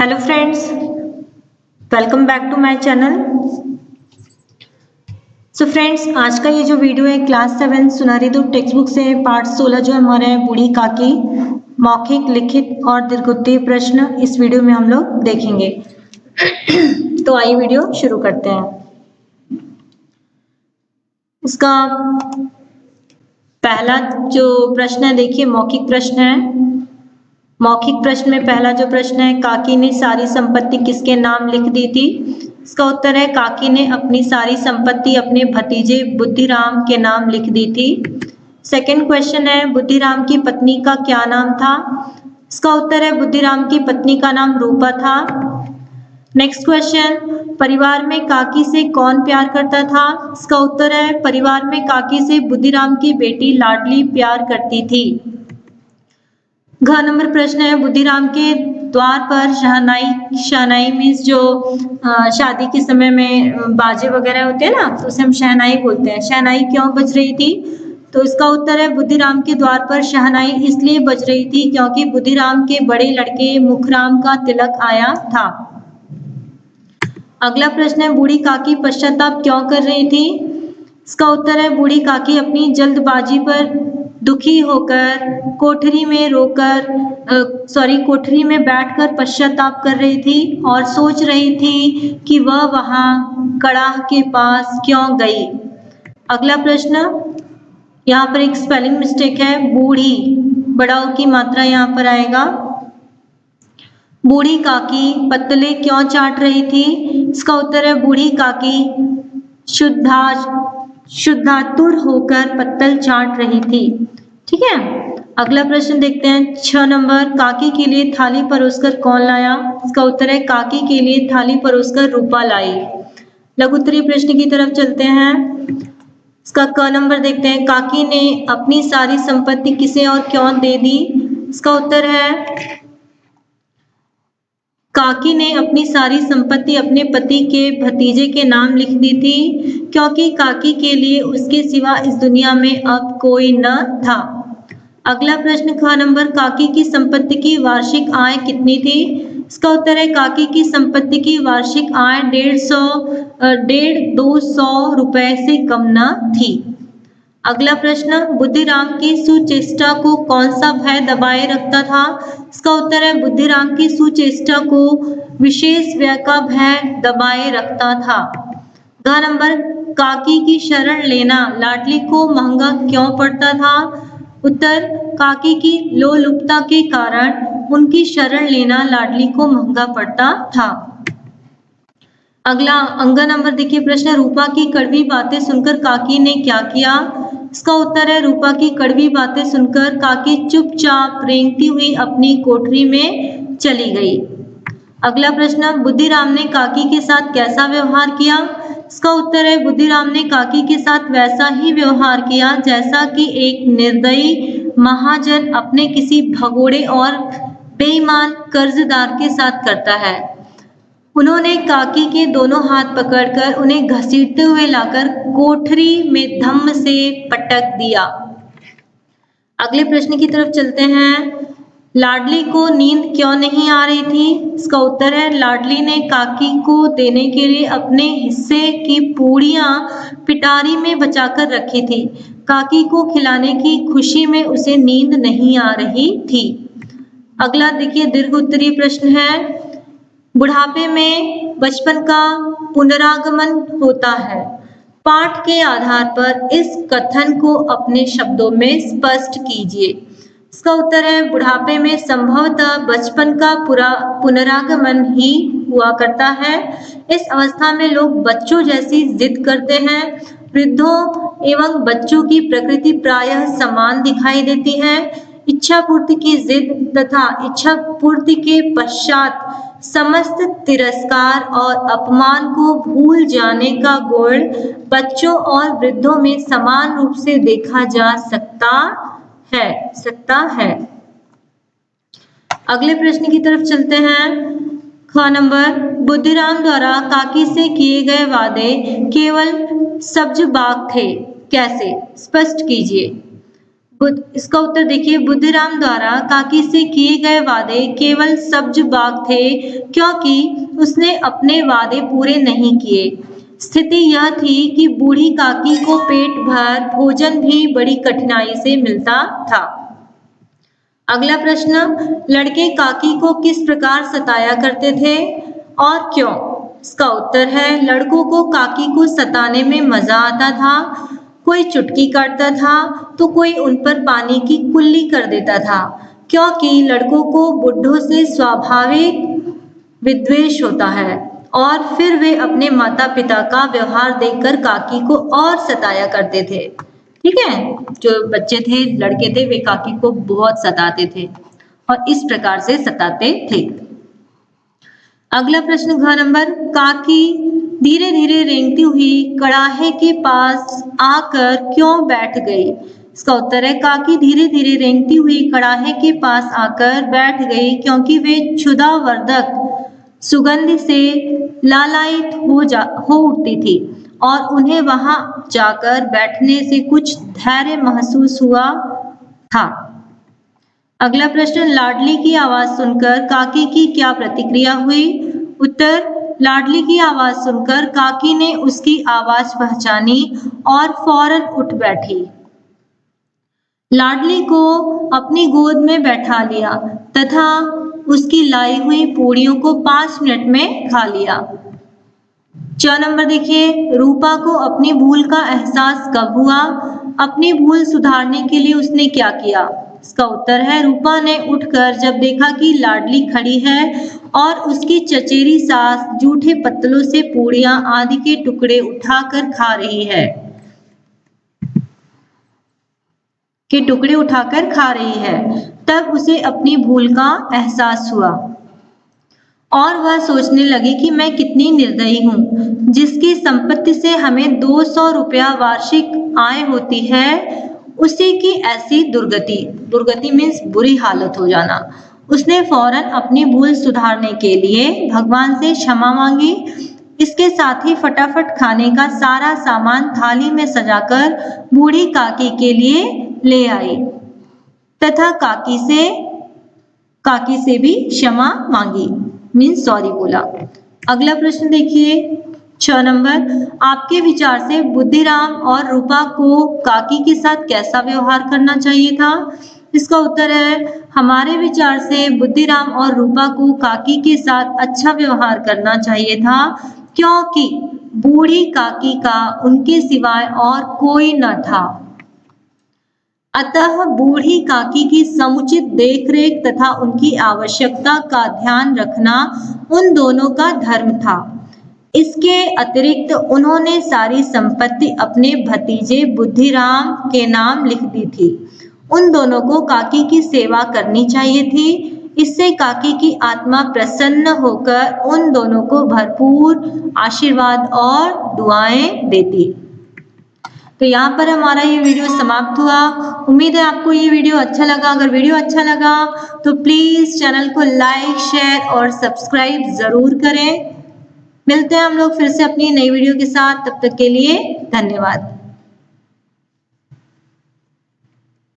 Hello friends, welcome back to my channel. So friends, आज का ये जो वीडियो है क्लास 7 सुनारी दो टेक्स्ट बुक से पार्ट 16 जो हमारा है बूढ़ी काकी, मौखिक, लिखित और दीर्घोत्तरीय प्रश्न इस वीडियो में हम लोग देखेंगे। तो आइए वीडियो शुरू करते हैं। इसका पहला जो प्रश्न है, देखिए मौखिक प्रश्न है। मौखिक प्रश्न में पहला जो प्रश्न है, काकी ने सारी संपत्ति किसके नाम लिख दी थी? इसका उत्तर है काकी ने अपनी सारी संपत्ति अपने भतीजे बुद्धिराम के नाम लिख दी थी। सेकंड क्वेश्चन है, बुद्धिराम की पत्नी का क्या नाम था? इसका उत्तर है बुद्धिराम की पत्नी का नाम रूपा था। नेक्स्ट क्वेश्चन, परिवार में काकी से कौन प्यार करता था? इसका उत्तर है परिवार में काकी से बुद्धिराम की बेटी लाडली प्यार करती थी। घ नंबर प्रश्न है, बुद्धिराम के द्वार पर शहनाई मीन्स जो शादी के समय में बाजे वगैरह होते हैं ना, तो उसे हम शहनाई बोलते हैं। शहनाई क्यों बज रही थी? तो इसका उत्तर है बुद्धिराम के द्वार पर शहनाई इसलिए बज रही थी क्योंकि बुद्धिराम के बड़े लड़के मुखराम का तिलक आया था। अगला प्रश्न है, बूढ़ी काकी पश्चाताप क्यों कर रही थी? इसका उत्तर है बूढ़ी काकी अपनी जल्दबाजी पर दुखी होकर कोठरी में बैठकर पश्चाताप कर रही थी और सोच रही थी कि वह वहां कड़ाह के पास क्यों गई। अगला प्रश्न, यहाँ पर एक स्पेलिंग मिस्टेक है, बूढ़ी बड़ाओ की मात्रा यहाँ पर आएगा। बूढ़ी काकी पत्तले क्यों चाट रही थी? इसका उत्तर है बूढ़ी काकी शुद्धातुर होकर पत्तल चाट रही थी। ठीक है, अगला प्रश्न देखते हैं। 6 नंबर, काकी के लिए थाली परोसकर कौन लाया? इसका उत्तर है काकी के लिए थाली परोसकर रूपा लाई। लघु उत्तरीय प्रश्न की तरफ चलते हैं। इसका क नंबर देखते हैं, काकी ने अपनी सारी संपत्ति किसे और क्यों दे दी? इसका उत्तर है काकी ने अपनी सारी संपत्ति अपने पति के भतीजे के नाम लिख दी थी क्योंकि काकी के लिए उसके सिवा इस दुनिया में अब कोई न था। अगला प्रश्न ख नंबर, काकी की संपत्ति की वार्षिक आय कितनी थी? इसका उत्तर है काकी की संपत्ति की वार्षिक आय 150 रुपए से कम न थी। अगला प्रश्न, बुद्धिराम की सुचेष्टा को कौन सा भय दबाए रखता था? इसका उत्तर है बुद्धिराम की सुचेष्टा को विशेष व्यय का भय दबाए रखता था। ग नंबर, काकी की शरण लेना लाडली को महंगा क्यों पड़ता था? उत्तर, काकी की लोलुपता के कारण उनकी शरण लेना लाडली को महंगा पड़ता था। अगला अंग नंबर देखिए प्रश्न, रूपा की कड़वी बातें सुनकर काकी ने क्या किया? इसका उत्तर है रूपा की कड़वी बातें सुनकर काकी चुपचाप रेंगती हुई अपनी कोठरी में चली गई। अगला प्रश्न, बुद्धिराम ने काकी के साथ कैसा व्यवहार किया? इसका उत्तर है बुद्धिराम ने काकी के साथ वैसा ही व्यवहार किया जैसा कि एक निर्दयी महाजन अपने किसी भगोड़े और बेईमान कर्जदार के साथ करता है। उन्होंने काकी के दोनों हाथ पकड़कर उन्हें घसीटते हुए लाकर कोठरी में धम्म से पटक दिया। अगले प्रश्न की तरफ चलते हैं। लाडली को नींद क्यों नहीं आ रही थी? इसका उत्तर है लाडली ने काकी को देने के लिए अपने हिस्से की पूड़ियां पिटारी में बचाकर रखी थी। काकी को खिलाने की खुशी में उसे नींद नहीं आ रही थी। अगला देखिए दीर्घ उत्तरीय प्रश्न है, बुढ़ापे में बचपन का पुनरागमन होता है। पाठ के आधार पर इस कथन को अपने शब्दों में स्पष्ट कीजिए। इसका उत्तर है बुढ़ापे में संभवतः बचपन का पूरा पुनरागमन ही हुआ करता है। इस अवस्था में लोग बच्चों जैसी जिद करते हैं। वृद्धों एवं बच्चों की प्रकृति प्रायः समान दिखाई देती है। इच्छा पूर्ति की जिद तथा इच्छा पूर्ति के पश्चात समस्त तिरस्कार और अपमान को भूल जाने का गुण बच्चों और वृद्धों में समान रूप से देखा जा सकता है। अगले प्रश्न की तरफ चलते हैं। ख नंबर, बुद्धिराम द्वारा काकी से किए गए वादे केवल सब्ज बाग थे, कैसे? स्पष्ट कीजिए। इसका उत्तर देखिए, बुद्धिराम द्वारा काकी से किए गए वादे केवल सब्ज बाग थे, क्योंकि उसने अपने वादे पूरे नहीं किए। स्थिति यह थी कि बूढ़ी काकी को पेट भर भोजन भी बड़ी कठिनाई से मिलता था। अगला प्रश्न, लड़के काकी को किस प्रकार सताया करते थे और क्यों? इसका उत्तर है, लड़कों को काकी को सताने में मजा आता था। कोई चुटकी काटता था तो कोई उन पर पानी की कुल्ली कर देता था, क्योंकि लड़कों को बुड्ढों से स्वाभाविक विद्वेष होता है और फिर वे अपने माता पिता का व्यवहार देखकर काकी को और सताया करते थे। ठीक है, जो बच्चे थे, लड़के थे, वे काकी को बहुत सताते थे और इस प्रकार से सताते थे। अगला प्रश्न घ नंबर, काकी धीरे धीरे रेंगती हुई कड़ाहे के पास आकर क्यों बैठ गई? इसका उत्तर है, काकी धीरे धीरे रेंगती हुई कड़ाहे के पास आकर बैठ गई क्योंकि वे क्षुधावर्धक सुगंध से लालायित हो उठती थी और उन्हें वहां जाकर बैठने से कुछ धैर्य महसूस हुआ था। अगला प्रश्न, लाडली की आवाज सुनकर काकी की क्या प्रतिक्रिया हुई? उत्तर, लाडली की आवाज सुनकर काकी ने उसकी आवाज पहचानी और फौरन उठ बैठी। लाडली को अपनी गोद में बैठा लिया तथा उसकी लाई हुई पूड़ियों को 5 मिनट में खा लिया। 4 नंबर देखिए, रूपा को अपनी भूल का एहसास कब हुआ? अपनी भूल सुधारने के लिए उसने क्या किया? इसका उत्तर है, रूपा ने उठकर जब देखा कि लाडली खड़ी है और उसकी चचेरी सास जूठे पत्तलों से पूड़ियां आदि के टुकड़े उठाकर खा रही है, तब उसे अपनी भूल का एहसास हुआ और वह सोचने लगी कि मैं कितनी निर्दयी हूँ, जिसकी संपत्ति से हमें 200 रुपया वार्षिक आय होती है, उसी की ऐसी दुर्गति मीन्स बुरी हालत हो जाना। उसने फौरन अपनी भूल सुधारने के लिए भगवान से क्षमा मांगी। इसके साथ ही फटाफट खाने का सारा सामान थाली में सजाकर बूढ़ी काकी के लिए ले आई तथा काकी से भी क्षमा मांगी, मीन्स सॉरी बोला। अगला प्रश्न देखिए, 6 नंबर, आपके विचार से बुद्धिराम और रूपा को काकी के साथ कैसा व्यवहार करना चाहिए था? इसका उत्तर है, हमारे विचार से बुद्धिराम और रूपा को काकी के साथ अच्छा व्यवहार करना चाहिए था, क्योंकि बूढ़ी काकी का उनके सिवाय और कोई न था। अतः बूढ़ी काकी की समुचित देखरेख तथा उनकी आवश्यकता का ध्यान रखना उन दोनों का धर्म था। इसके अतिरिक्त उन्होंने सारी संपत्ति अपने भतीजे बुद्धिराम के नाम लिख दी थी। उन दोनों को काकी की सेवा करनी चाहिए थी। इससे काकी की आत्मा प्रसन्न होकर उन दोनों को भरपूर आशीर्वाद और दुआएं देती। तो यहाँ पर हमारा ये वीडियो समाप्त हुआ। उम्मीद है आपको ये वीडियो अच्छा लगा। अगर वीडियो अच्छा लगा तो प्लीज चैनल को लाइक, शेयर और सब्सक्राइब जरूर करें। मिलते हैं हम लोग फिर से अपनी नई वीडियो के साथ, तब तक के लिए धन्यवाद।